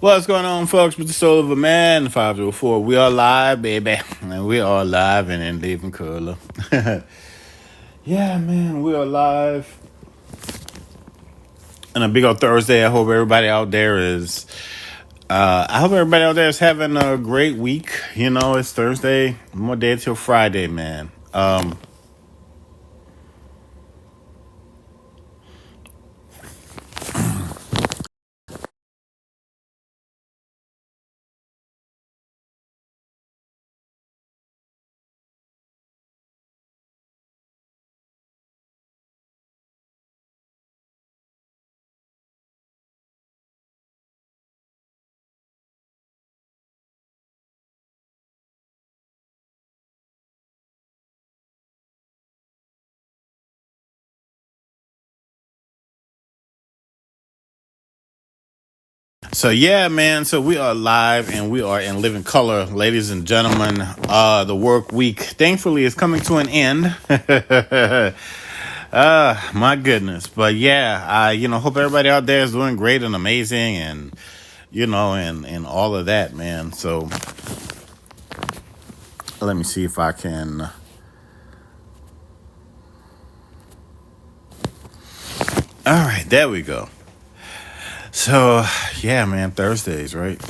What's going on, folks? With the soul of a man, 504. We are live, baby. And we are live and in living color. Yeah, man, we are live. And a big old Thursday. I hope everybody out there is having a great week. You know, it's Thursday, more day till Friday, man. So yeah, man. So we are live and we are in living color, ladies and gentlemen. The work week, thankfully, is coming to an end. My goodness. But yeah, hope everybody out there is doing great and amazing and, and all of that, man. So let me see if I can. All right, there we go. So, yeah, man, Thursdays, right?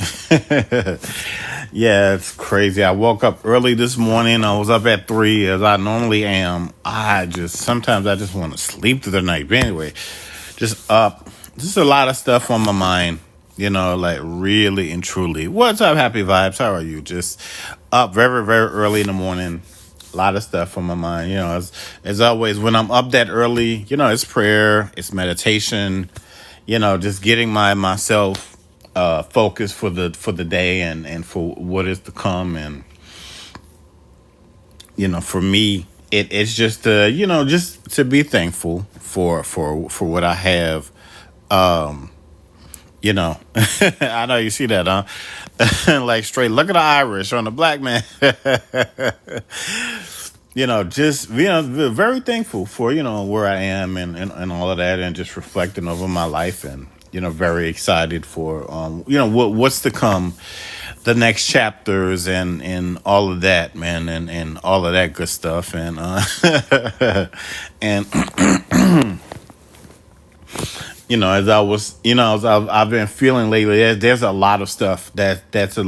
Yeah, it's crazy. I woke up early this morning. I was up at 3 as I normally am. Sometimes I just want to sleep through the night. But anyway, just up. Just a lot of stuff on my mind, like really and truly. What's up, Happy Vibes? How are you? Just up very, very early in the morning. A lot of stuff on my mind. As always, when I'm up that early, it's prayer, it's meditation, just getting myself focused for the day and for what is to come. And for me, it's just just to be thankful for what I have. I know you see that, huh? Like straight look at the Irish on the black man. Just very thankful for where I am and all of that, and just reflecting over my life, and very excited for what's to come, the next chapters and all of that, man, and all of that good stuff, and and as I was, as I've been feeling lately, there's a lot of stuff there's a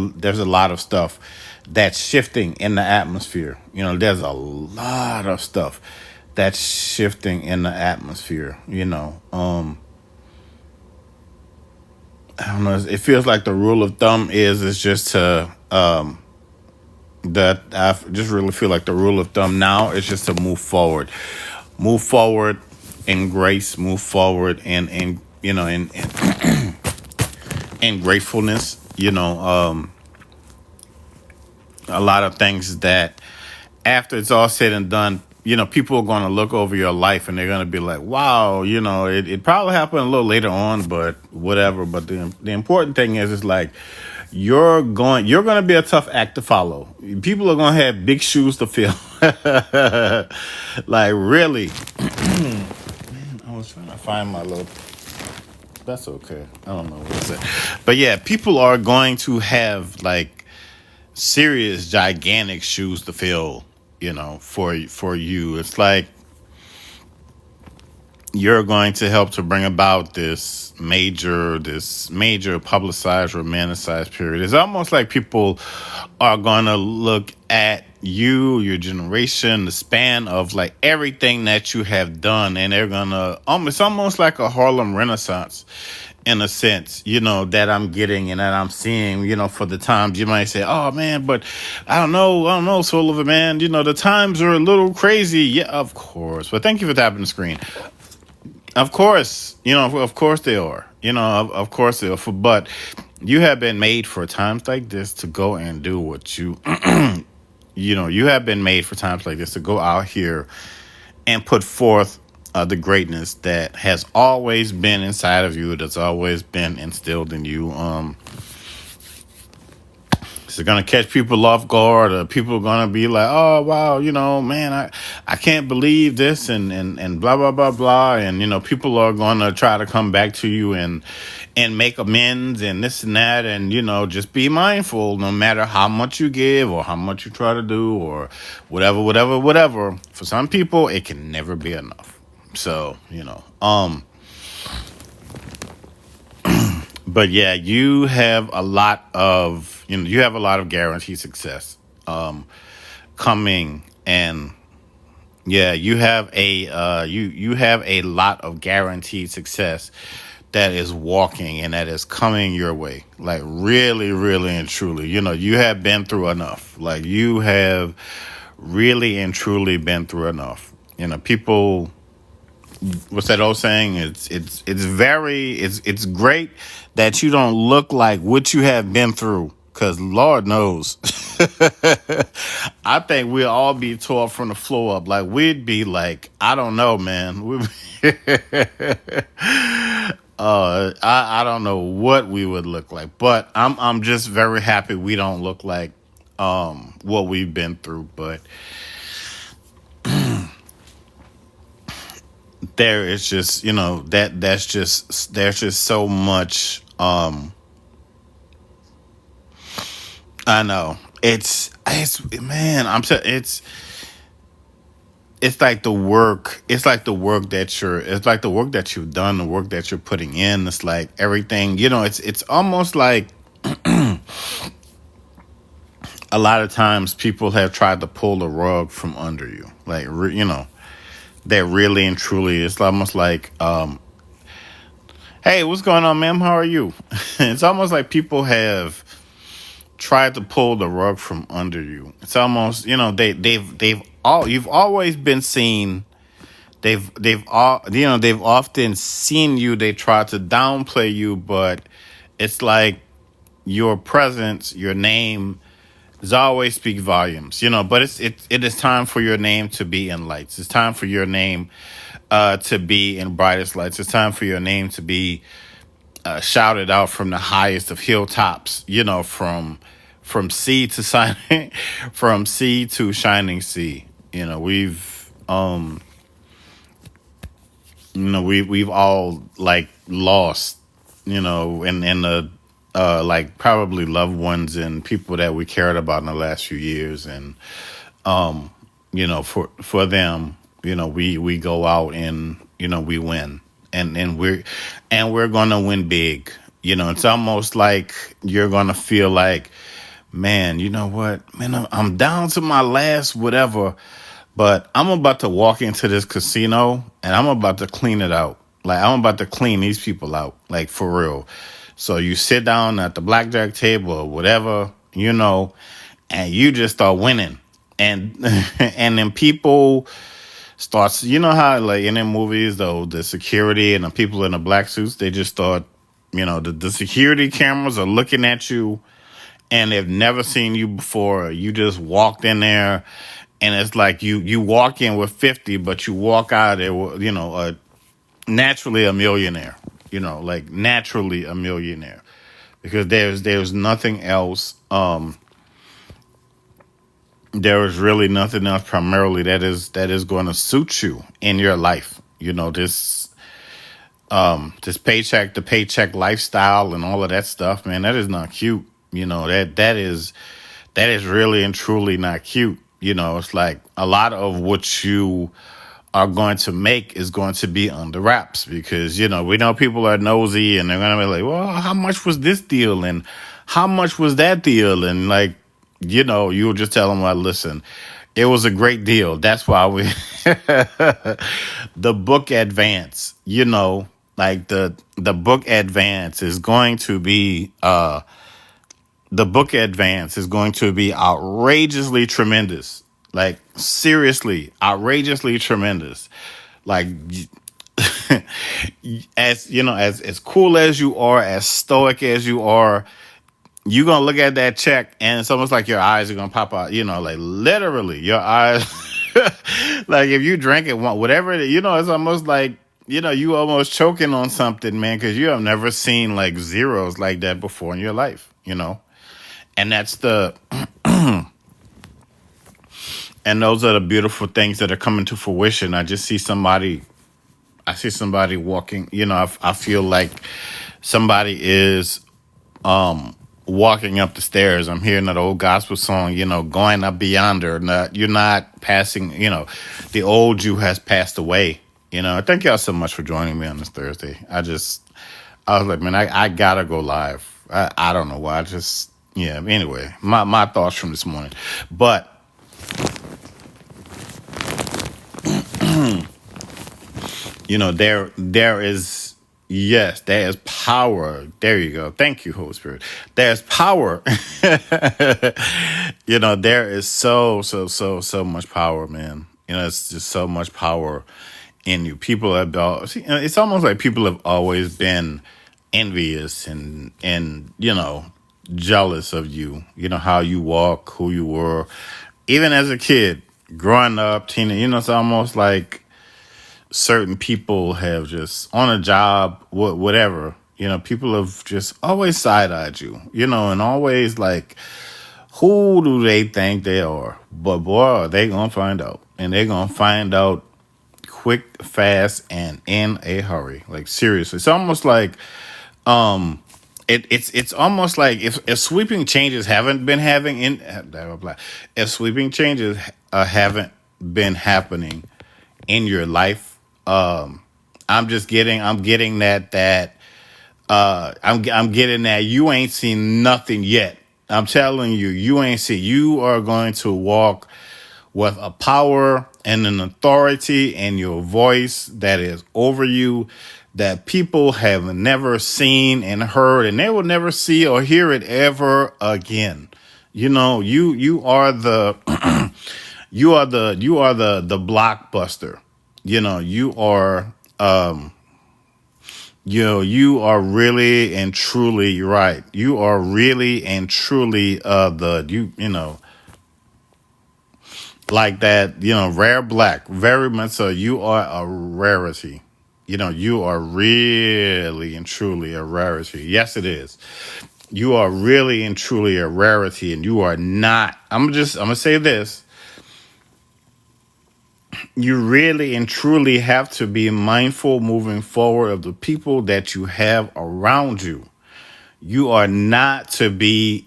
lot of stuff that's shifting in the atmosphere. There's a lot of stuff that's shifting in the atmosphere. I don't know. It feels like the rule of thumb is just to that I just really feel like the rule of thumb now is just to move forward in grace, move forward in gratefulness. A lot of things that after it's all said and done, people are going to look over your life and they're going to be like, wow, it probably happened a little later on, but whatever. But the important thing is like, you're going to be a tough act to follow. People are going to have big shoes to fill. Like, really. Man, I was trying to find my little. That's okay. I don't know what it said. But yeah, people are going to have like serious, gigantic shoes to fill, for you. It's like you're going to help to bring about this major publicized, romanticized period. It's almost like people are going to look at you, your generation, the span of like everything that you have done, and they're going to, it's almost like a Harlem Renaissance in a sense, that I'm getting and that I'm seeing, for the times. You might say, oh man, but I don't know, soul of a man, the times are a little crazy. Yeah, of course. But thank you for tapping the screen. Of course, of course they are. Of course they are. But you have been made for times like this to go and do what you, you have been made for times like this to go out here and put forth the greatness that has always been inside of you, that's always been instilled in you. It's gonna catch people off guard, or people are gonna be like, "Oh wow, man, I can't believe this," and blah blah blah blah, and people are gonna try to come back to you and make amends and this and that, and just be mindful. No matter how much you give or how much you try to do or whatever, whatever, whatever. For some people, it can never be enough. So but yeah, you have a lot of guaranteed success coming, and yeah, you have a lot of guaranteed success that is walking and that is coming your way. Like really, really and truly. You have been through enough. Like you have really and truly been through enough. People, what's that old saying? It's great that you don't look like what you have been through, because Lord knows. I think we'll all be tore from the floor up. Like we'd be like, I don't know, man. I don't know what we would look like, but I'm just very happy we don't look like what we've been through. But there is just there's just so much. I know it's man. It's like the work. It's like the work that It's like the work that you've done, the work that you're putting in. It's like everything. It's almost like a lot of times people have tried to pull the rug from under you. Like that really and truly. It's almost like hey, what's going on, ma'am? How are you? It's almost like people have tried to pull the rug from under you. It's almost, they've all you've always been seen. They've often seen you. They try to downplay you, but it's like your presence, your name, does always speak volumes. But it is time for your name to be in lights. It's time for your name to be in brightest lights. It's time for your name to be shouted out from the highest of hilltops. From sea to shining, from sea to shining sea. We've all like lost, in the like probably loved ones and people that we cared about in the last few years, and for them, we go out and we win, and we're gonna win big. It's almost like you're gonna feel like, man, you know what, man, I'm down to my last whatever, but I'm about to walk into this casino and I'm about to clean it out. Like I'm about to clean these people out, like for real. So you sit down at the blackjack table or whatever, and you just start winning. And and then people starts, how like in them movies though, the security and the people in the black suits, they just start, the security cameras are looking at you and they've never seen you before. You just walked in there, and it's like you walk in with 50, but you walk out of there with, naturally a millionaire. Like naturally a millionaire, because there's nothing else. There is really nothing else primarily that is going to suit you in your life. This paycheck to paycheck lifestyle and all of that stuff, man, that is not cute. That is really and truly not cute. It's like a lot of what you are going to make is going to be under wraps, because we know people are nosy and they're going to be like, well, how much was this deal and how much was that deal, and like you'll just tell them, well, listen, it was a great deal. That's why we the book advance, like the book advance is going to be outrageously tremendous. Like seriously, outrageously tremendous. Like as cool as you are, as stoic as you are, you're gonna look at that check and it's almost like your eyes are gonna pop out, like literally your eyes. Like if you drink it, whatever it's almost like, you almost choking on something, man, because you have never seen like zeros like that before in your life. And that's the and those are the beautiful things that are coming to fruition. I see somebody walking, I feel like somebody is walking up the stairs. I'm hearing that old gospel song, going up beyond her. You're not passing, the old you has passed away. Thank y'all so much for joining me on this Thursday. I was like, man, I gotta go live. I don't know why. Yeah, anyway, my thoughts from this morning. But there is, yes, there is power. There you go. Thank you, Holy Spirit. There's power. There is so much power, man. It's just so much power in you. People have it's almost like people have always been envious and jealous of you. How you walk, who you were, even as a kid, growing up, it's almost like certain people have just on a job, whatever. People have just always side-eyed you, and always like, who do they think they are? But boy, are they gonna find out. And they're gonna find out quick, fast, and in a hurry. Like seriously. It's almost like it's almost like if sweeping changes haven't been having in blah blah blah. If sweeping changes haven't been happening in your life, I'm getting I'm getting that you ain't seen nothing yet. I'm telling you, you ain't see. You are going to walk with a power and an authority in your voice that is over you, that people have never seen and heard, and they will never see or hear it ever again. You are the you are the blockbuster. You are you are really and truly right. You are really and truly the like that, rare black, very much so. You are a rarity. You are really and truly a rarity. Yes, it is. You are really and truly a rarity, and you are not. I'm gonna say this. You really and truly have to be mindful moving forward of the people that you have around you. You are not to be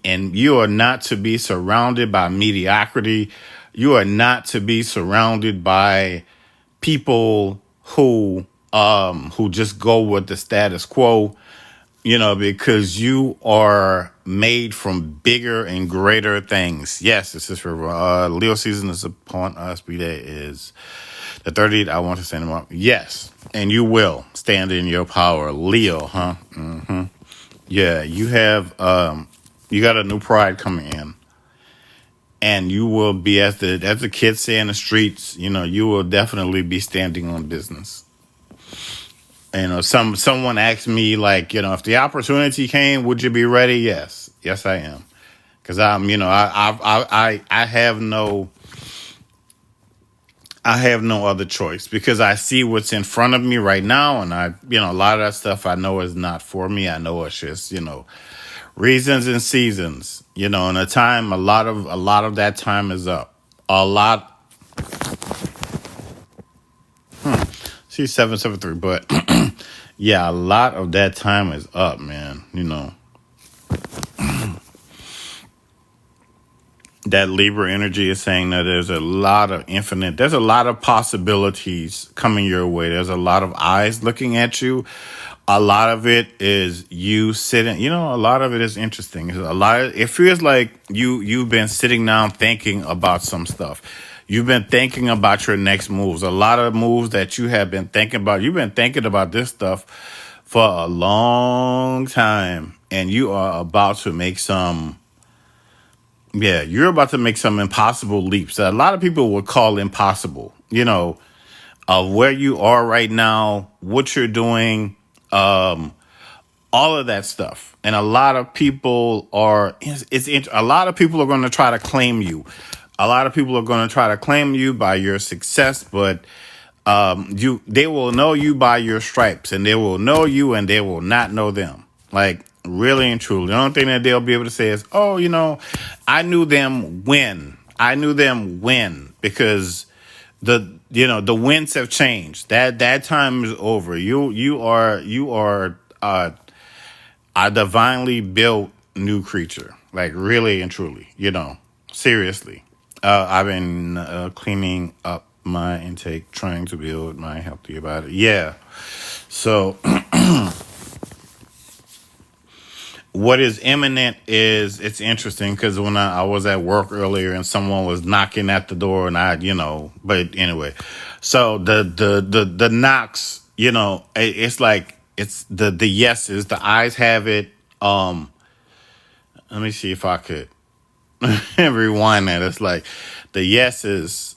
surrounded by mediocrity. You are not to be surrounded by people who just go with the status quo, because you are made from bigger and greater things. Yes, this is for Leo season is upon us. Be that is the 30th. I want to stand them up. Yes, and you will stand in your power, Leo, huh? Yeah, you got a new pride coming in. And you will be, as the kids say in the streets, you will definitely be standing on business. Someone asked me, like, if the opportunity came, would you be ready? Yes, I am, because I have no other choice, because I see what's in front of me right now, and a lot of that stuff I know is not for me. I know it's just reasons and seasons, and a lot of that time is up. A lot. See 773, but yeah, a lot of that time is up, man. That Libra energy is saying that there's a lot of possibilities coming your way. There's a lot of eyes looking at you. A lot of it is you sitting, a lot of it is interesting. It feels like you've been sitting down thinking about some stuff. You've been thinking about your next moves. A lot of moves that you have been thinking about. You've been thinking about this stuff for a long time, and you are about to make some. Yeah, you're about to make some impossible leaps that a lot of people would call impossible. Of where you are right now, what you're doing, all of that stuff. And a lot of people a lot of people are going to try to claim you. A lot of people are going to try to claim you by your success, but they will know you by your stripes, and they will know you and they will not know them. Like, Really and truly. The only thing that they'll be able to say is, "Oh, I knew them when. I knew them when because the winds have changed. That time is over. You are a divinely built new creature. Like really and truly. Seriously. I've been cleaning up my intake, trying to build my healthy body. Yeah. So what is imminent is it's interesting because when I was at work earlier and someone was knocking at the door and but anyway, so the knocks, it's like it's the yeses, the eyes have it. Um, Let me see if I could rewind that. It's like the yeses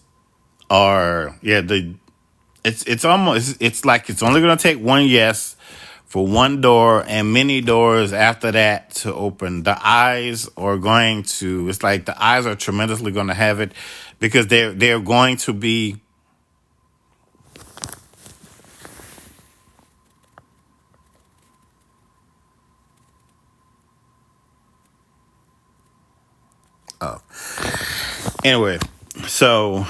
are the it's almost it's like it's only gonna take one yes for one door and many doors after that to open. The eyes are going to it's like the eyes are tremendously gonna have it because they're going to be anyway. So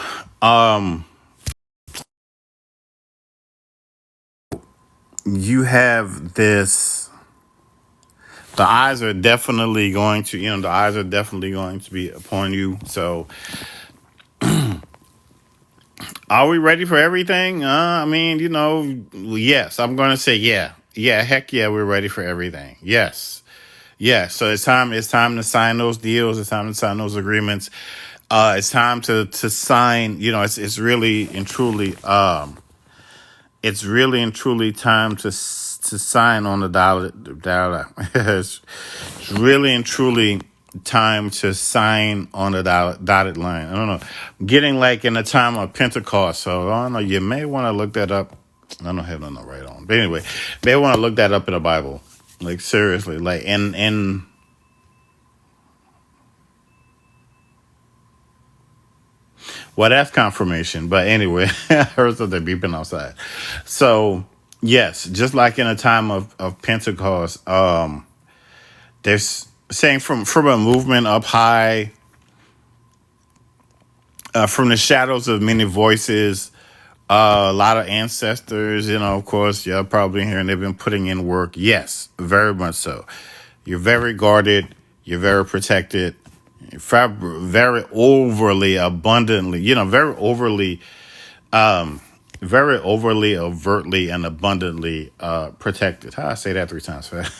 you have this the eyes are definitely going to the eyes are definitely going to be upon you. So are we ready for everything? I mean, yes, I'm going to say yeah. Yeah, heck yeah, we're ready for everything. Yes. Yeah, so it's time to sign those deals, it's time to sign those agreements. It's time to sign, it's really and truly time to sign on the dollar. It's really and truly time to sign on the dotted line. I don't know. Getting like in the time of Pentecost. So I don't know. You may want to look that up. I don't have nothing to write on. But anyway, may want to look that up in the Bible. Like seriously. Like and well, that's confirmation. But anyway, I heard something beeping outside. So yes, just like in a time of Pentecost, there's saying from a movement up high, from the shadows of many voices, a lot of ancestors, of course, you're probably hearing they've been putting in work. Yes, very much so. You're very guarded. You're very protected. Very overly abundantly, very overly, overtly, and abundantly protected. How I say that 3 times fast?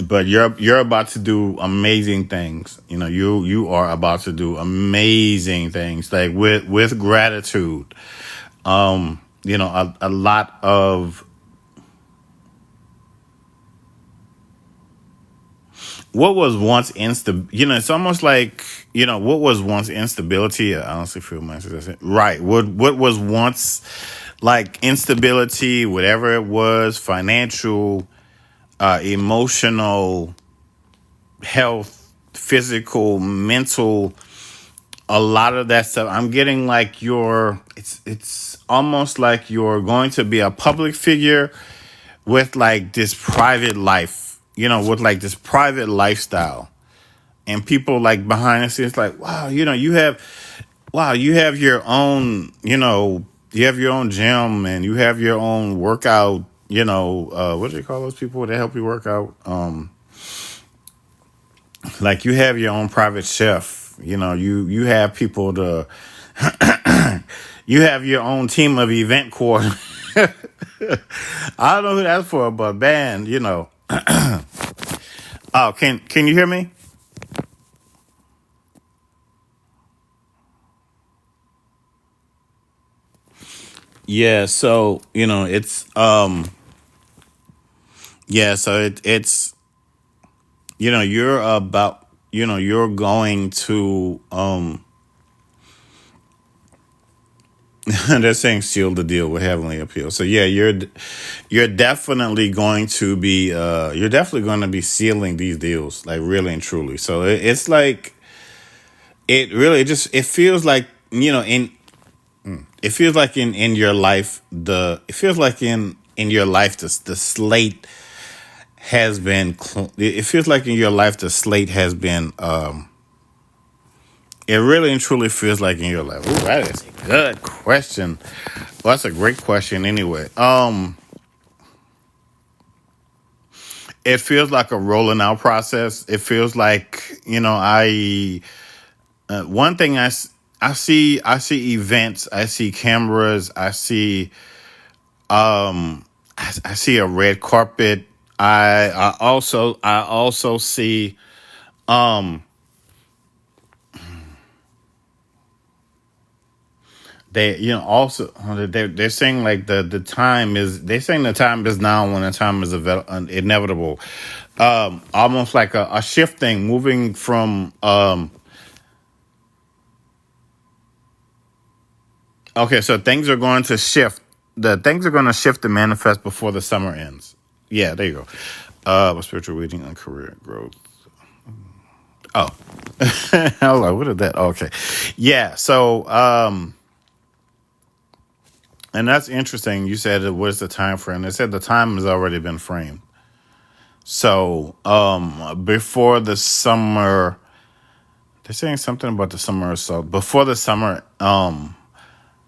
But you're about to do amazing things. You are about to do amazing things, like with gratitude. A lot of what was once it's almost like what was once instability. I honestly feel my right. What was once like instability, whatever it was, financial, emotional, health, physical, mental, a lot of that stuff. I'm getting like it's almost like you're going to be a public figure with like this private life, with like this private lifestyle. And people like behind the scenes like, wow, you have your own, you have your own gym and you have your own workout, what do you call those people that help you work out? Like you have your own private chef, you have people to you have your own team of event coordinators. I don't know who that's for, but band, Oh, can you hear me? Yeah, so it's yeah, so it's you're about you're going to they're saying seal the deal with heavenly appeal. So yeah, you're definitely going to be sealing these deals, like really and truly. So it's like it really just it feels like in It feels like in your life the it feels like in your life the slate has been it feels like in your life the slate has been it really and truly feels like in your life. Ooh, that is a good question. Well, that's a great question anyway. It feels like a rolling out process. It feels like, I one thing I see events, I see cameras, I see a red carpet. I also see um they also they're saying like the time is they're saying the time is now when the time is inevitable. Almost like a shifting, moving from okay, so things are going to shift. The things are going to shift and manifest before the summer ends. Yeah, there you go. Spiritual reading and career growth. Oh, hello. What is that? Okay, yeah. So, and that's interesting. You said, "What is the time frame?" They said the time has already been framed. So, before the summer, they're saying something about the summer. So before the summer,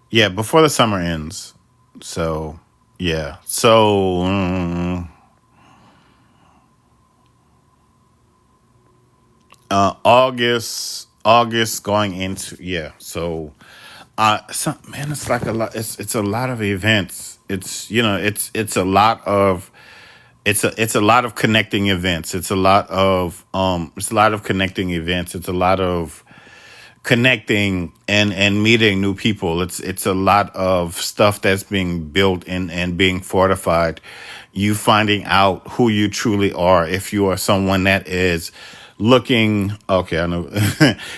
yeah, before the summer ends. So, yeah. So, August going into yeah. So, man, it's like a lot. It's a lot of events. It's a lot of it's a lot of connecting events. It's a lot of connecting events. It's a lot of connecting and meeting new people. It's a lot of stuff that's being built and being fortified. You finding out who you truly are. If you are someone that is looking okay, I know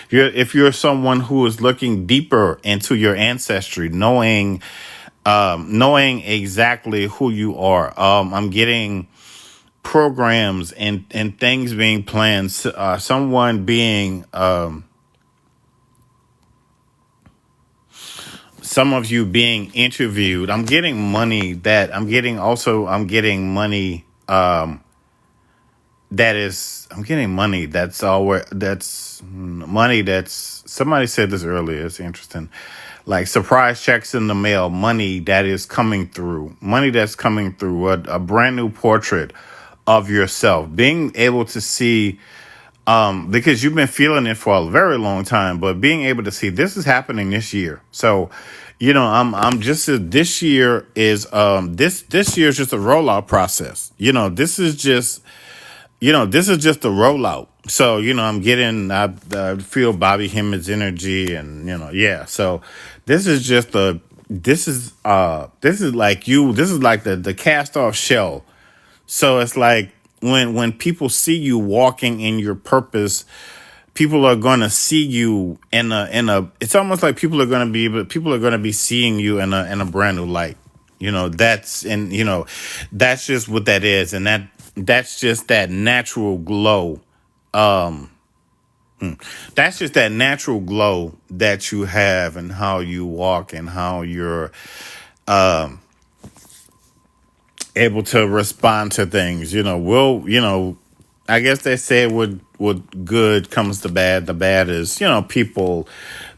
if you're someone who is looking deeper into your ancestry, knowing exactly who you are. I'm getting programs and things being planned. Someone being some of you being interviewed. I'm getting money I'm getting money that's money that's somebody said this earlier. It's interesting. Like surprise checks in the mail, money that's coming through, a brand new portrait of yourself, being able to see because you've been feeling it for a very long time, but being able to see this is happening this year. So, I'm just this year is this year is just a rollout process. This is just a rollout. So, I feel Bobby Hemmitt's energy, and yeah. So, this is just a this is like this is like the cast off shell. So it's like when people see you walking in your purpose, people are gonna see you in a. It's almost like people are gonna be seeing you in a brand new light. That's just what that is, and that's just that natural glow. Um, that's just that natural glow that you have, and how you walk, and how you're um able to respond to things. I guess they say what good comes to bad. The bad is, people,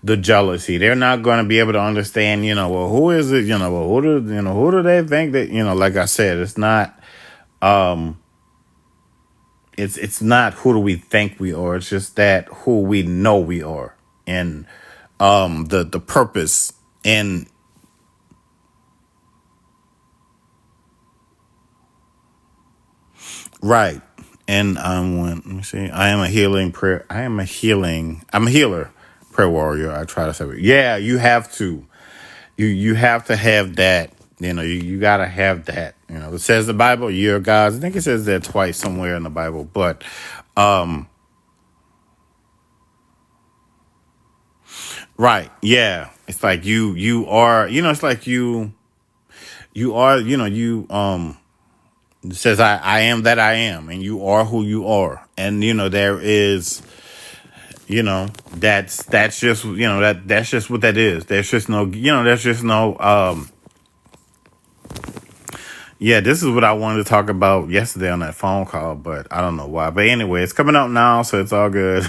the jealousy. They're not going to be able to understand, well, who is it? Well, who do they think that, like I said, um, it's not who do we think we are. It's just that who we know we are. And, the purpose and right. And let me see. I'm a healer, prayer warrior. I try to say, yeah, you have to. You have to have that. You gotta have that. It says the Bible, you're God's. I think it says that twice somewhere in the Bible. But um, right, yeah. It's like you are. It's like you are. It says I am that I am, and you are who you are. And there is That's just that's just what that is. There's just no there's just no yeah, this is what I wanted to talk about yesterday on that phone call, but I don't know why. But anyway, it's coming out now, so it's all good.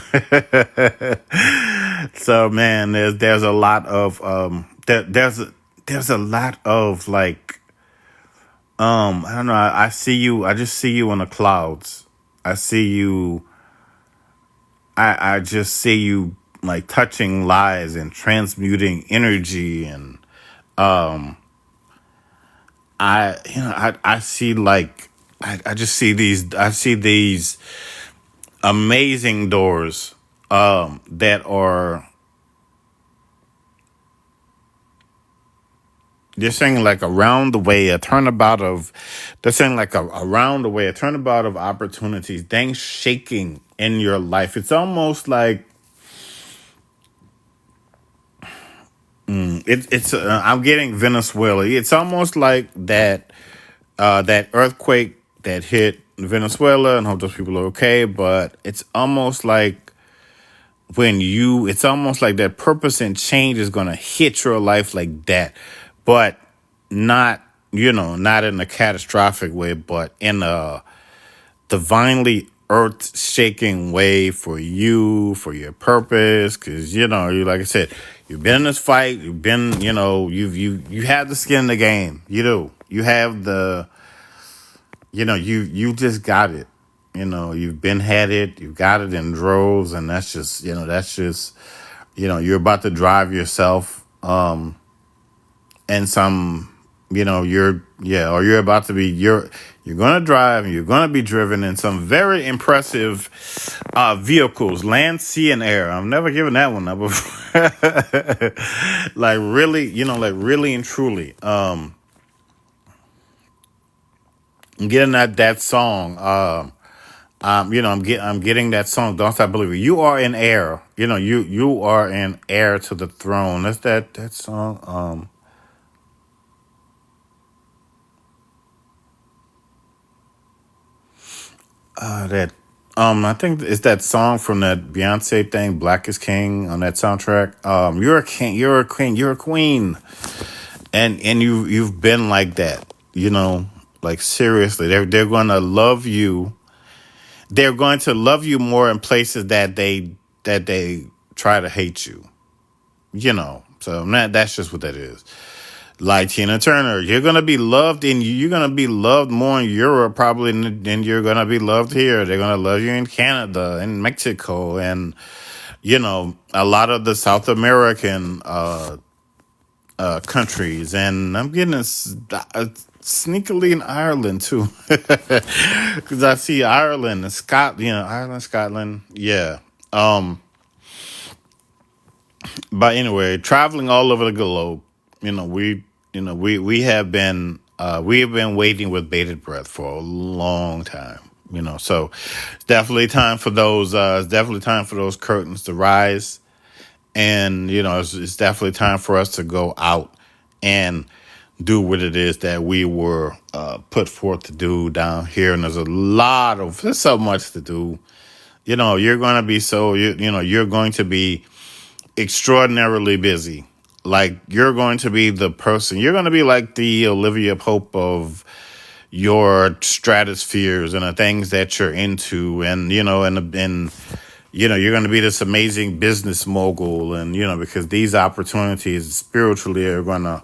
So man, there's a lot of there's a lot of like I don't know, I see you, I just see you in the clouds. I see you I just see you like touching lives and transmuting energy and I see like I just see these amazing doors that are they're saying like around the way a turnabout of they're saying like around the way a turnabout of opportunities, things shaking in your life. It's almost like it's I'm getting Venezuela. It's almost like that earthquake that hit Venezuela, and hope those people are okay. But it's almost like it's almost like that purpose and change is gonna hit your life like that, but not not in a catastrophic way, but in a divinely earth shaking way for you, for your purpose. Because you like I said, you've been in this fight, you've been you have the skin in the game. You have the you just got it. You've been had it, you got it in droves, and you're about to drive yourself and some or you're about to be you're gonna drive and you're gonna be driven in some very impressive vehicles, land, sea, and air. I've never given that one up before. Like really, like really and truly. I'm getting that song. I'm getting that song. Don't Stop Believing. You are in air. You are in air to the throne. That's that song. That I think it's that song from that Beyonce thing, Black is King, on that soundtrack. You're a king, you're a queen, you're a queen, and you've been like that. Like seriously, they're going to love you. They're going to love you more in places that they try to hate you. So that's just what that is. Like Tina Turner, you're gonna be loved you're gonna be loved more in Europe probably than you're gonna be loved here. They're gonna love you in Canada and Mexico and a lot of the South American countries, and I'm getting sneakily in Ireland too, because I see Ireland and Scotland, Ireland, Scotland, yeah. But anyway, traveling all over the globe, we have been waiting with bated breath for a long time. So it's definitely time for those. It's definitely time for those curtains to rise, and it's definitely time for us to go out and do what it is that we were put forth to do down here. And there's so much to do. You're going to be you're going to be extraordinarily busy. Like you're going to be the person. You're going to be like the Olivia Pope of your stratospheres and the things that you're into, and you're going to be this amazing business mogul, and because these opportunities spiritually are going to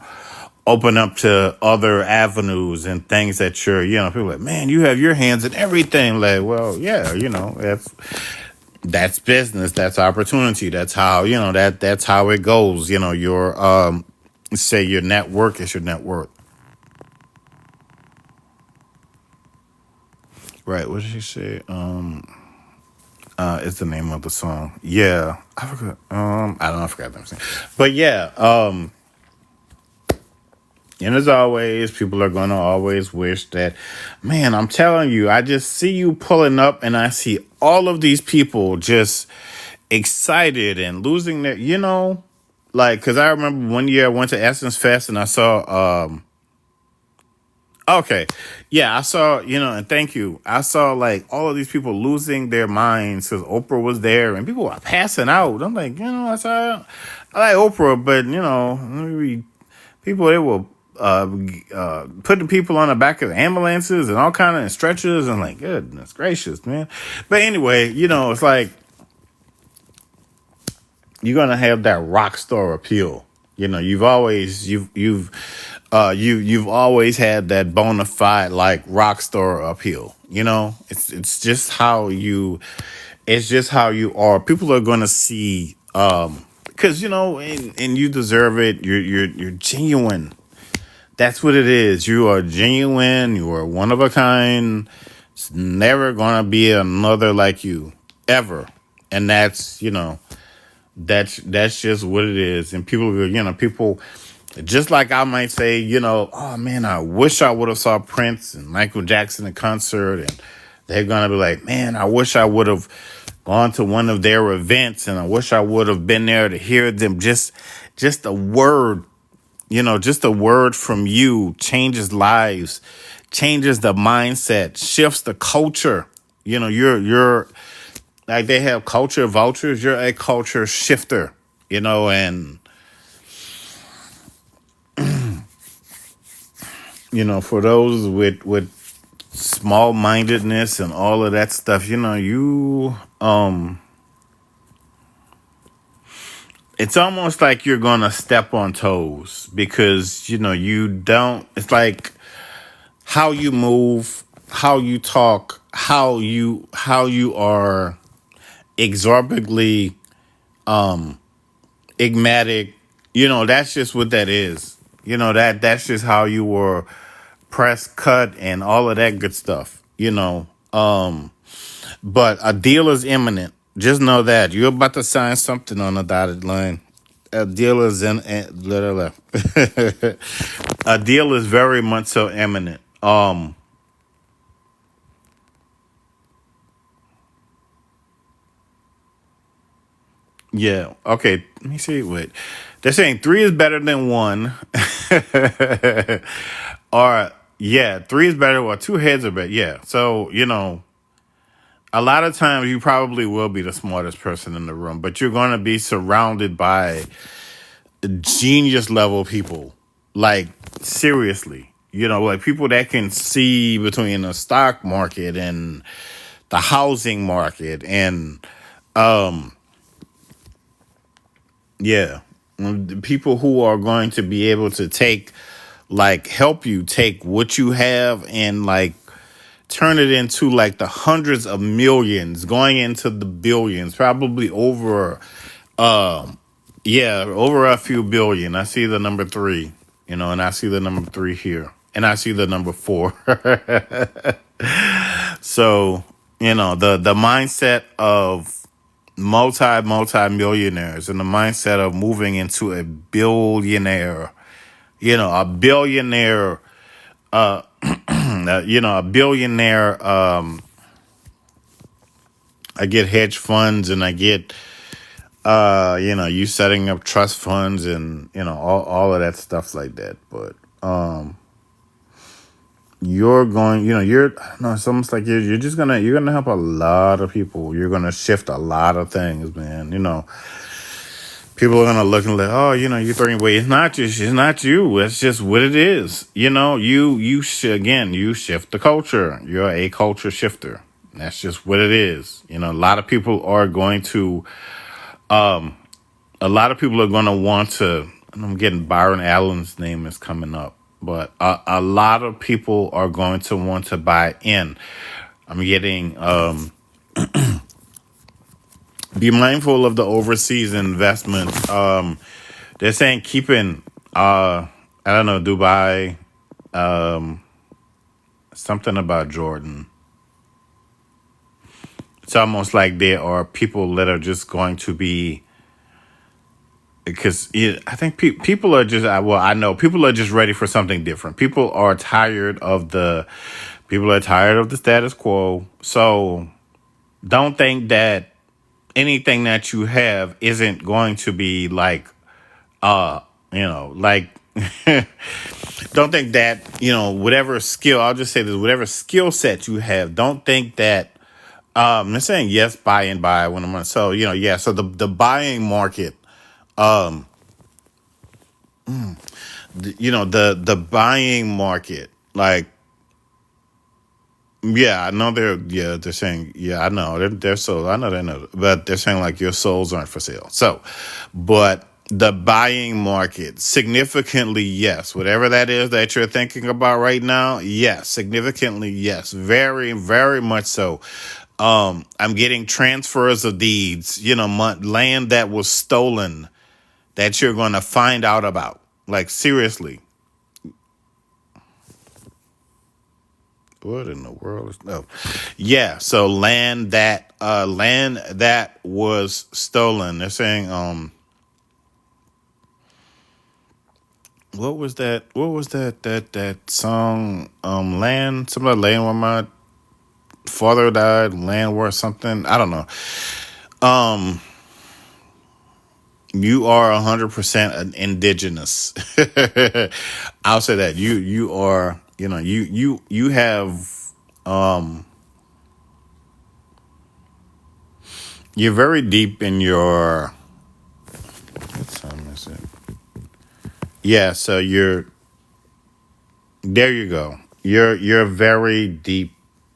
open up to other avenues and things that people are like, man, you have your hands in everything. Like, well, yeah, that's business, that's opportunity, that's how that's how it goes. Your say your network is your net worth, right? What did she say? It's the name of the song. Yeah, I forgot. I don't know, I forgot that. But yeah, and as always, people are gonna always wish that. Man, I'm telling you, I just see you pulling up, and I see all of these people just excited and losing their, like, because I remember one year I went to Essence Fest and I saw Okay. Yeah, I saw, and thank you. I saw like all of these people losing their minds because Oprah was there and people were passing out. I'm like, I like Oprah, but, maybe people, they were putting people on the back of ambulances and all kind of stretchers and like, goodness gracious, man. But anyway, it's like, you're gonna have that rock star appeal. You've always had that bona fide like rock star appeal. It's just how you are. People are gonna see because and you deserve it. You're genuine. That's what it is. You are genuine. You are one of a kind. It's never gonna be another like you ever. And that's just what it is. And people just like I might say, oh man, I wish I would have saw Prince and Michael Jackson in concert, and they're gonna be like, man, I wish I would have gone to one of their events, and I wish I would have been there to hear them. Just a word, just a word from you changes lives, changes the mindset, shifts the culture. You're like they have culture vultures. You're a culture shifter. And for those with small mindedness and all of that stuff, it's almost like you're gonna step on toes because you don't. It's like how you move, how you talk, how you are exorbitantly enigmatic. That's just what that is. That's just how you were press cut and all of that good stuff. But a deal is imminent. Just know that you're about to sign something on a dotted line. A deal is a deal is very much so imminent. Yeah. Okay. Let me see. Wait. They're saying three is better than one. Or yeah, three is better. Or two heads are better. Yeah. So a lot of times you probably will be the smartest person in the room, but you're going to be surrounded by genius level people. Like seriously, like people that can see between the stock market and the housing market and yeah, the people who are going to be able to help you take what you have and like turn it into like the hundreds of millions going into the billions, probably um over a few billion. I see the number three, and I see the number three here, and I see the number four. So, the mindset of multi millionaires and the mindset of moving into a billionaire, a billionaire, a billionaire. I get hedge funds and I get, you setting up trust funds and, all of that stuff like that. But, you're going, no, it's almost like you're just you're gonna help a lot of people. You're gonna shift a lot of things, man. People are gonna look and like, oh, you're throwing away. It's not you. It's just what it is. Again, you shift the culture. You're a culture shifter. That's just what it is. A lot of people are going to, a lot of people are going to want to, and I'm getting Byron Allen's name is coming up, but a lot of people are going to want to buy in. I'm getting, be mindful of the overseas investment. They're saying keeping, I don't know, Dubai, something about Jordan. It's almost like there are people that are just going to be, because I think people are just, well, I know people are just ready for something different. People are tired of the status quo. So don't think that anything that you have isn't going to be like, like Don't think that, whatever skill, I'll just say this, whatever skill set you have, don't think that, I'm saying yes, buy and buy when I'm on. So, yeah, so the buying market, the buying market, like, yeah, I know they're saying, yeah, I know, they're sold. I know they know, but they're saying like your souls aren't for sale. So, but the buying market, significantly, yes. Whatever that is that you're thinking about right now, yes, significantly, yes. Very, very much so. I'm getting transfers of deeds, land that was stolen that you're going to find out about. Like, seriously. What in the world is no? Yeah, so land that was stolen. They're saying what was that song land, somebody land where my father died, land war something, I don't know. Um you are 100% an indigenous. I'll say that you are, you have, um you're very deep in your, what time is it? Yeah, so there you go. You're very deep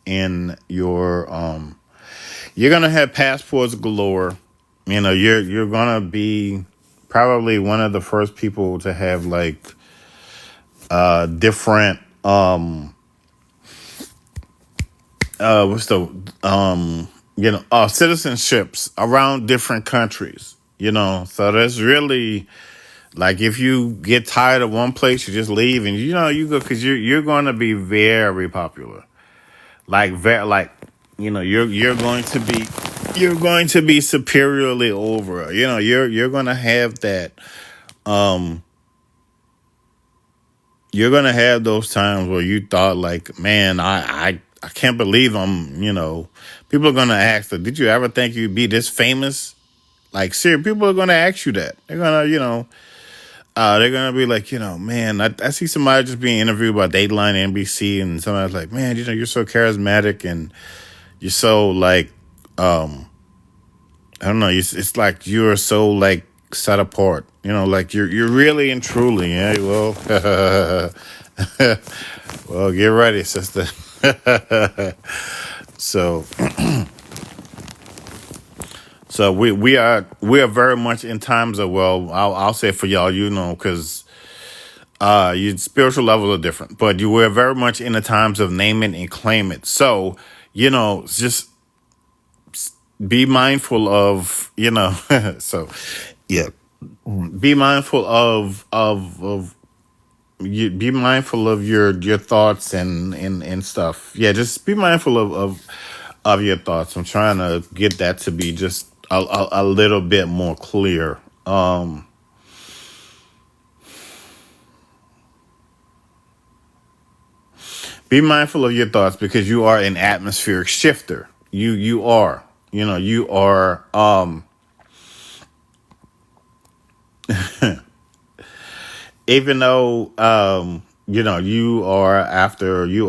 in your, you're gonna have passports galore. You're gonna be probably one of the first people to have like different, what's the, citizenships around different countries. So that's really, like, if you get tired of one place, you just leave, and you go, because you're going to be very popular. Like, very, like, you're going to be superiorly over. You're going to have that. Um, you're going to have those times where you thought, like, man, I can't believe I'm. People are going to ask, did you ever think you'd be this famous? Like, seriously, people are going to ask you that. They're gonna be like, man, I see somebody just being interviewed by Dateline NBC, and somebody's like, man, you're so charismatic, and you're so like, I don't know, it's like you're so like set apart, like you're really and truly, yeah. Well, well, get ready, sister. so, so we are very much in times of, well, I'll say for y'all, because your spiritual levels are different, but you were very much in the times of name it and claim it. So, just be mindful of, so yeah, be mindful of you, be mindful of your thoughts and stuff. Yeah, just be mindful of your thoughts. I'm trying to get that to be just a little bit more clear. Be mindful of your thoughts, because you are an atmospheric shifter. You are. You are, even though, you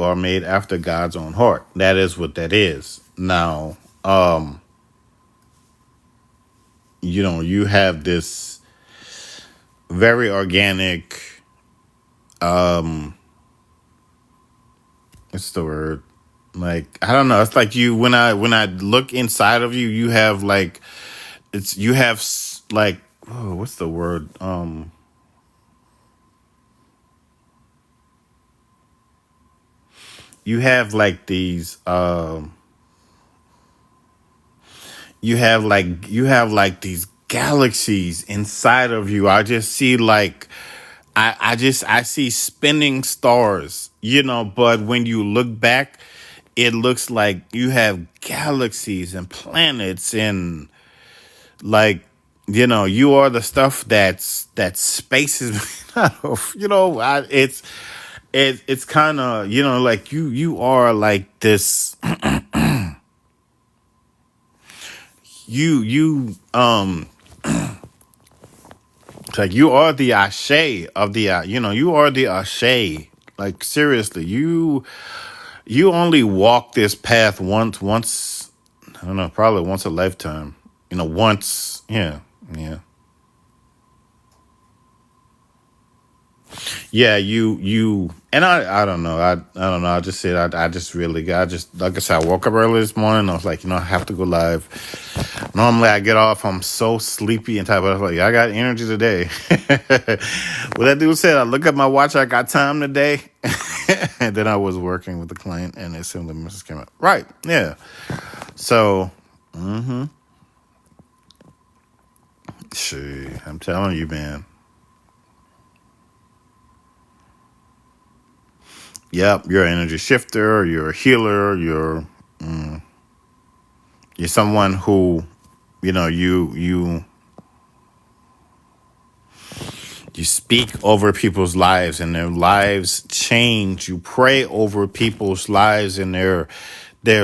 are made after God's own heart. That is what that is. Now, you have this very organic, what's the word? Like, I don't know. It's like when I look inside of you, you have like, you have like, oh, what's the word? You have like these, you have like these galaxies inside of you. I just see like, I see spinning stars, but when you look back, it looks like you have galaxies and planets, and like, you are the stuff that space is made out of. It's kind of, like, you are like this. You like you are the Ashe of the, you are the Ashe. Like seriously, you only walk this path once. I don't know, probably once a lifetime. Once. Yeah, yeah. Yeah, and I don't know. I don't know. I just said I just really I just like I said, I woke up early this morning. I was like, I have to go live. Normally I get off, I'm so sleepy and type of like I got energy today. What that dude said, I look at my watch, I got time today. And then I was working with the client and it simply message came up. Right, yeah. So shit, I'm telling you, man. Yep, you're an energy shifter, you're a healer, you're someone who, you speak over people's lives and their lives change. You pray over people's lives and their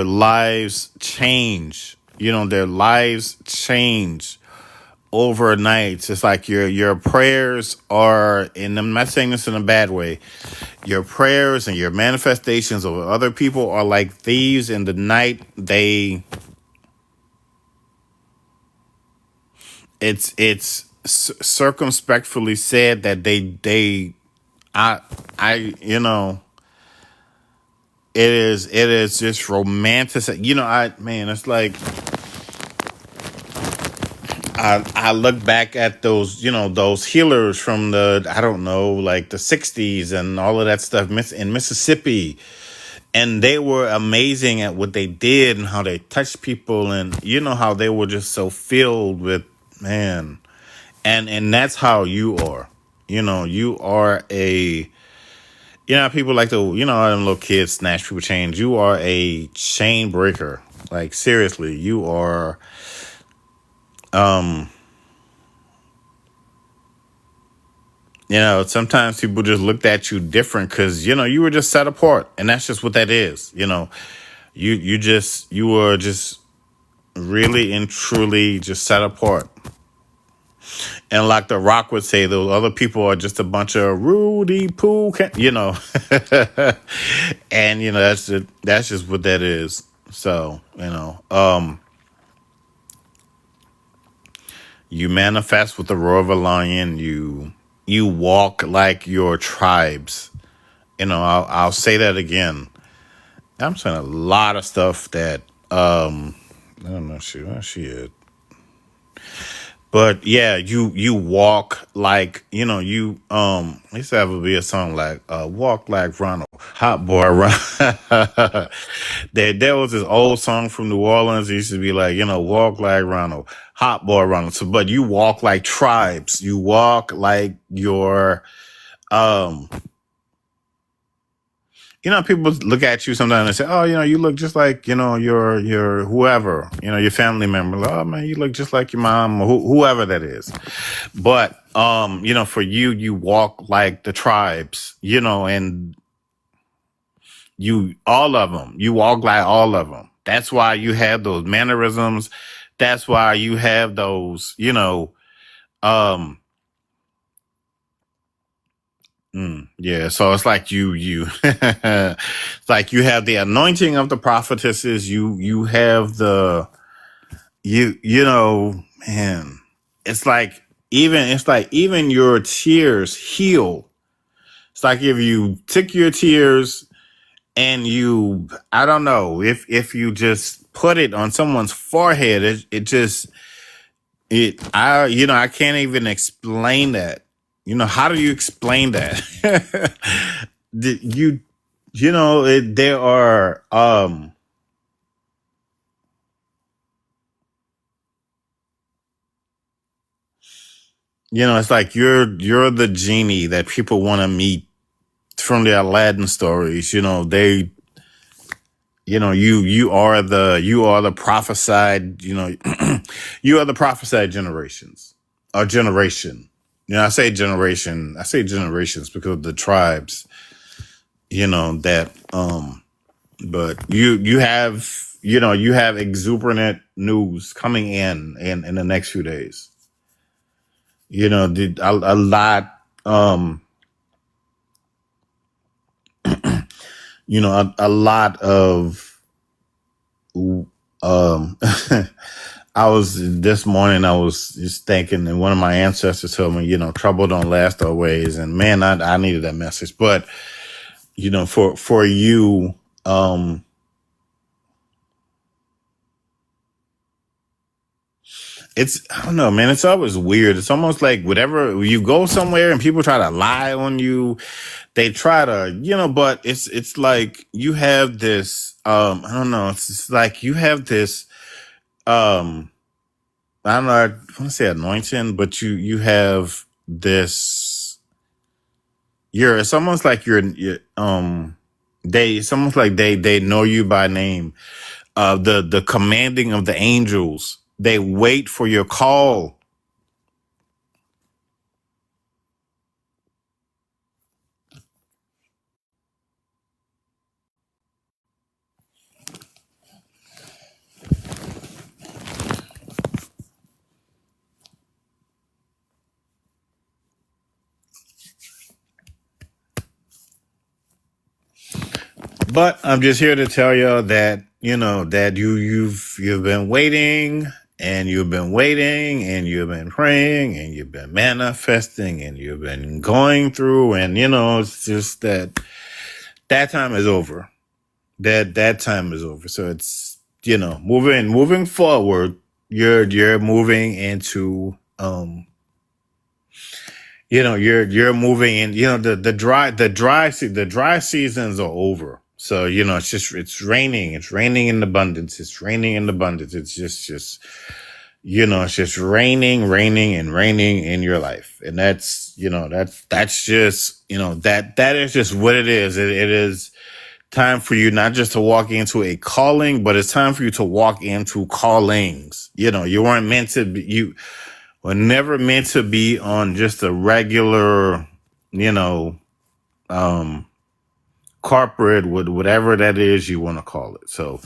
lives change. Their lives change overnight. It's like your prayers are, and I'm not saying this in a bad way. Your prayers and your manifestations of other people are like thieves in the night. It's circumspectly said that I I it is just romantic. I man, it's like I look back at those those healers from the I don't know like the 60s and all of that stuff in Mississippi, and they were amazing at what they did and how they touched people, and how they were just so filled with man. And that's how you are. You are a people like to them little kids snatch people chains. You are a chain breaker. Like seriously, you are um sometimes people just looked at you different because you were just set apart, and that's just what that is. You were just really and truly just set apart. And like The Rock would say, those other people are just a bunch of Rudy Poo, and that's just what that is. So you manifest with the roar of a lion. You walk like your tribes. I'll say that again. I'm saying a lot of stuff that I don't know. She is. But yeah, you walk like I used to have be a song like walk like Ronald, hot boy Ronald. there was this old song from New Orleans. It used to be like, walk like Ronald, hot boy Ronald. So but you walk like tribes. You walk like your um people look at you sometimes and say, "Oh, you look just like your whoever, your family member. Like, oh man, you look just like your mom or whoever that is." But for you, you walk like the tribes, and you all of them. You walk like all of them. That's why you have those mannerisms. That's why you have those, um. Yeah, so it's like it's like you have the anointing of the prophetesses. You have man. It's like even your tears heal. It's like if you took your tears and I don't know, if you just put it on someone's forehead, it just I can't even explain that. How do you explain that? You there are it's like you're the genie that people want to meet from the Aladdin stories. You are the prophesied, you are the prophesied generations. A generation. I say generations because of the tribes, that but you have exuberant news coming in the next few days. a lot, a lot of, um, I was this morning, I was just thinking, and one of my ancestors told me, trouble don't last always. And man, I needed that message. But, for you, I don't know, man. It's always weird. It's almost like whatever you go somewhere and people try to lie on you, they try to, but it's like you have this, I don't know. It's like you have this, um, I don't know. I want to say anointing, but you have this. It's almost like it's almost like they know you by name. The commanding of the angels. They wait for your call. But I'm just here to tell you that that you've been waiting and you've been waiting and you've been praying and you've been manifesting and you've been going through, and it's just that time is over. That time is over. So it's moving forward. You're moving into you're moving in, the dry seasons are over. So, it's raining in abundance. It's raining in abundance. It's just, it's just raining and raining in your life. And that's just, that is just what it is. It is time for you not just to walk into a calling, but it's time for you to walk into callings. You weren't meant to be, you were never meant to be on just a regular, you know, um, corporate, with whatever that is you want to call it. So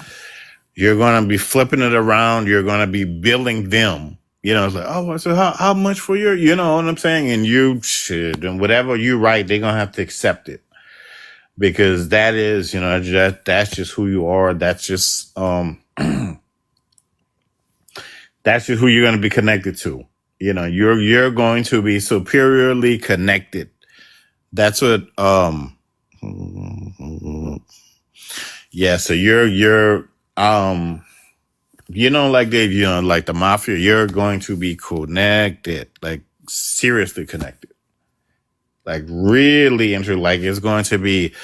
you're going to be flipping it around. You're going to be building them. It's like, oh, so how much for your, you know what I'm saying? And you should, and whatever you write, they're going to have to accept it, because that is, that's just who you are. That's just, that's just who you're going to be connected to. You're going to be superiorly connected. That's what, yeah. So um, like like the mafia, you're going to be connected, like seriously connected, like really like it's going to be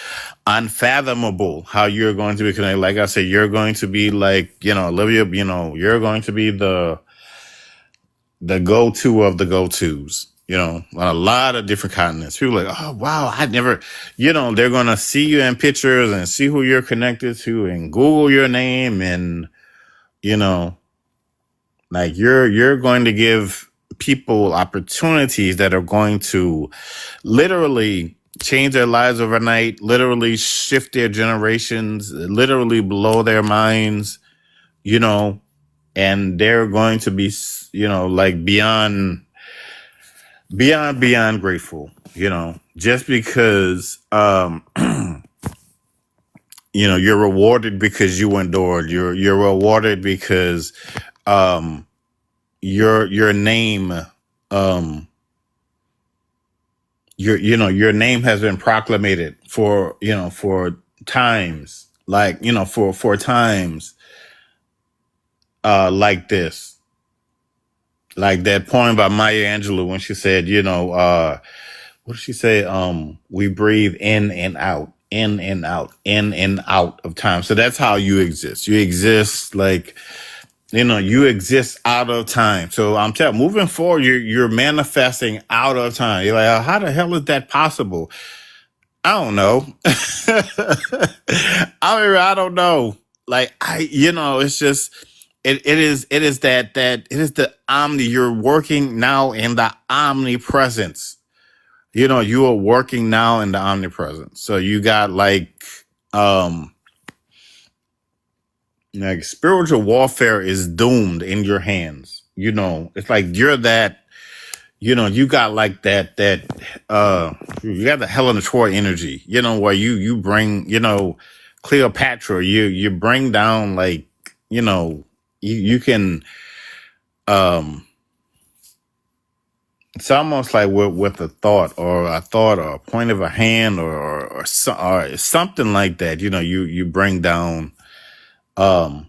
unfathomable how you're going to be connected. Like I said, you're going to be like, Olivia, you're going to be the go-to of the go-tos, on a lot of different continents. People are like, oh, wow, I never, they're going to see you in pictures and see who you're connected to and Google your name. And, you know, like you're going to give people opportunities that are going to literally change their lives overnight, literally shift their generations, literally blow their minds, and they're going to be, like beyond grateful, just because, you're rewarded because you endured. You're rewarded because, um, your name, um, your name has been proclamated for times, like, for times, like this, like that poem by Maya Angelou when she said, what did she say? We breathe in and out, in and out, in and out of time. So that's how you exist. You exist like, you exist out of time. So I'm telling, moving forward, you're manifesting out of time. You're like, oh, how the hell is that possible? I don't know. I don't know. Like it's just it is the omni. You're working now in the omnipresence. You are working now in the omnipresence. So you got um like spiritual warfare is doomed in your hands. It's like you're that, you got like you got the Helen of Troy energy, where you bring, Cleopatra, you bring down, like, you can, um it's almost like with a thought or a point of a hand, or something like that. You bring down, um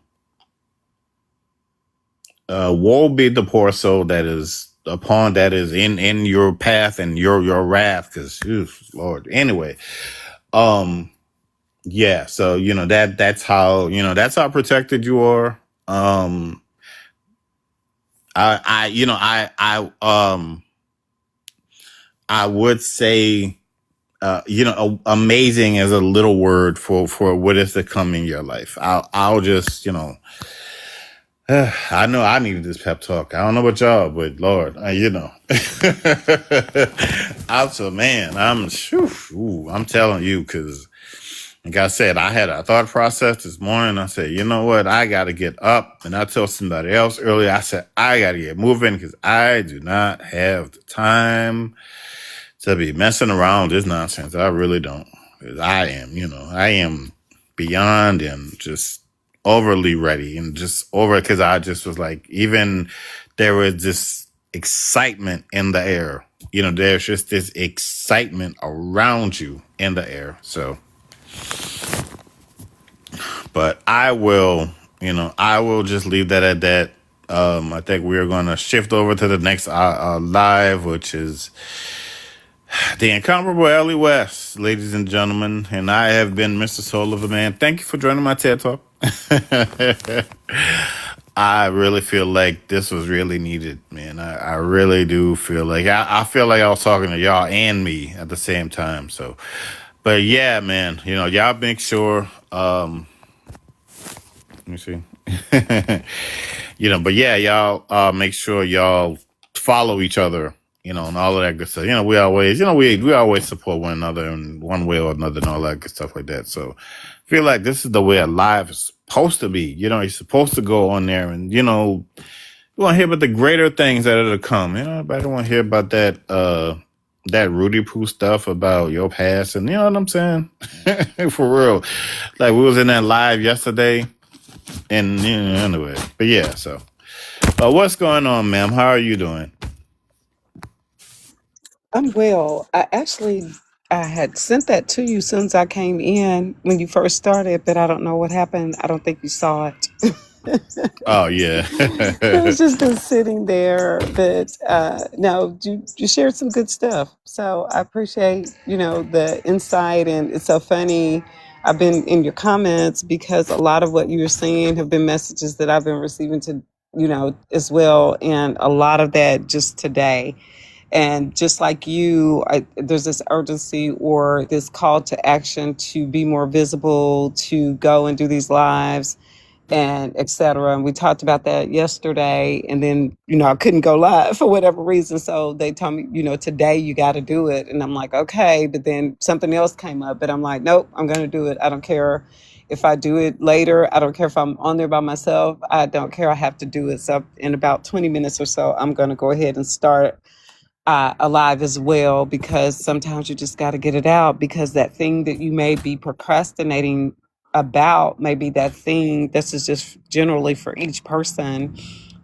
woe be the poor soul that is upon that is in your path and your wrath, because Lord. Anyway, um yeah, so that's how protected you are. I would say, amazing is a little word for what is to come in your life. I'll just, I know I needed this pep talk. I don't know about y'all, but Lord, also, man, I'm telling you, because like I said, I had a thought process this morning. I said, you know what? I got to get up. And I told somebody else earlier, I said, I got to get moving, because I do not have the time to be messing around with this nonsense. I really don't. 'Cause I am beyond and just overly ready, and just over, because I just was like, even there was this excitement in the air. There's just this excitement around you in the air. So, but I will just leave that at that. I think we're going to shift over to the next live, which is the incomparable Ellie West, ladies and gentlemen. And I have been Mr. Soul of a Man. Thank you for joining my TED Talk. I really feel like this was really needed, man. I really do feel like I feel like I was talking to y'all and me at the same time. So, but yeah, man, y'all make sure. Let me see. But yeah, y'all make sure y'all follow each other, and all of that good stuff. We always support one another in one way or another, and all that good stuff like that. So I feel like this is the way a live is supposed to be. You're supposed to go on there, and you want to hear about the greater things that are to come. I don't want to hear about that Rudy Poo stuff about your past, and you know what I'm saying? For real. Like, we was in that live yesterday, and anyway. But yeah, so what's going on, ma'am? How are you doing? I'm well. I had sent that to you as soon as I came in when you first started, but I don't know what happened. I don't think you saw it. Oh yeah. It's just been sitting there. But no, you shared some good stuff. So I appreciate the insight, and it's so funny. I've been in your comments because a lot of what you're saying have been messages that I've been receiving to as well, and a lot of that just today. And just like you, there's this urgency or this call to action to be more visible, to go and do these lives and etc. And we talked about that yesterday. And then, I couldn't go live for whatever reason. So they told me, today you got to do it. And I'm like, okay. But then something else came up, but I'm like, nope, I'm going to do it. I don't care if I do it later. I don't care if I'm on there by myself. I don't care. I have to do it. So in about 20 minutes or so, I'm going to go ahead and start alive as well, because sometimes you just got to get it out, because that thing that you may be procrastinating about, maybe that thing, this is just generally for each person,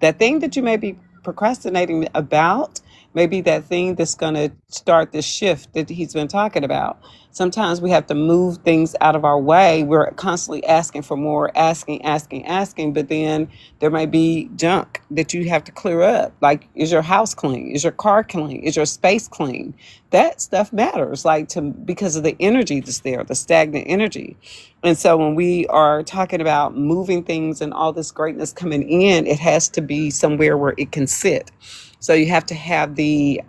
that thing that you may be procrastinating about, maybe that thing that's going to start the shift that he's been talking about. Sometimes we have to move things out of our way. We're constantly asking for more, asking, but then there may be junk that you have to clear up. Like, is your house clean? Is your car clean? Is your space clean? That stuff matters, like, because of the energy that's there, the stagnant energy. And so when we are talking about moving things and all this greatness coming in, it has to be somewhere where it can sit. So you have to have the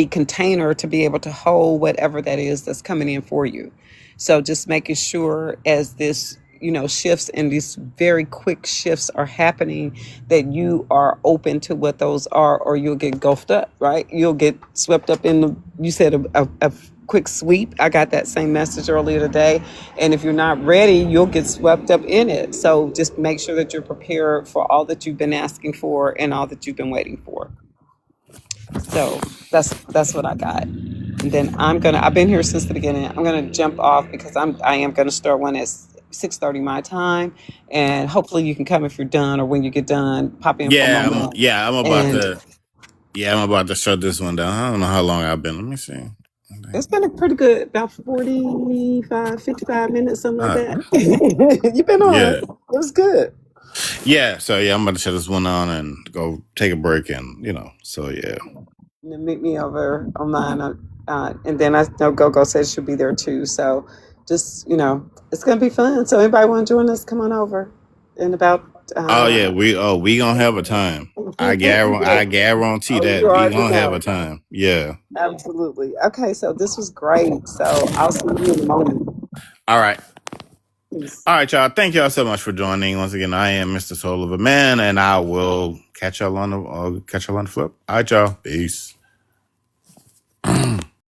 container to be able to hold whatever that is that's coming in for you. So just making sure, as this shifts, and these very quick shifts are happening, that you are open to what those are, or you'll get gulfed up, right? You'll get swept up in you said a quick sweep. I got that same message earlier today. And if you're not ready, you'll get swept up in it. So just make sure that you're prepared for all that you've been asking for and all that you've been waiting for. So that's what I got. And then I've been here since the beginning. I'm gonna jump off because I am gonna start one at 6:30 my time, and hopefully you can come if you're done or when you get done, pop in for a moment. I'm about And to. Yeah, I'm about to shut this one down. I don't know how long I've been. Let me see. it's been a pretty good, about 55 minutes, something like Uh, that. You've been all right. yeah, It was good. yeah. So yeah, I'm about to shut this one on and go take a break, and So yeah. And then meet me over online. And then I know GoGo said she'll be there too. So just, it's going to be fun. So anybody want to join us, come on over in about, Oh yeah, we gonna have a time. I guarantee oh, that you we already gonna have a know. time. Yeah. Absolutely. Okay. So this was great. So I'll see you in a moment. All right. Peace. All right, y'all. Thank y'all so much for joining. Once again, I am Mr. Soul of a Man, and I will catch y'all on the flip. All right, y'all. Peace.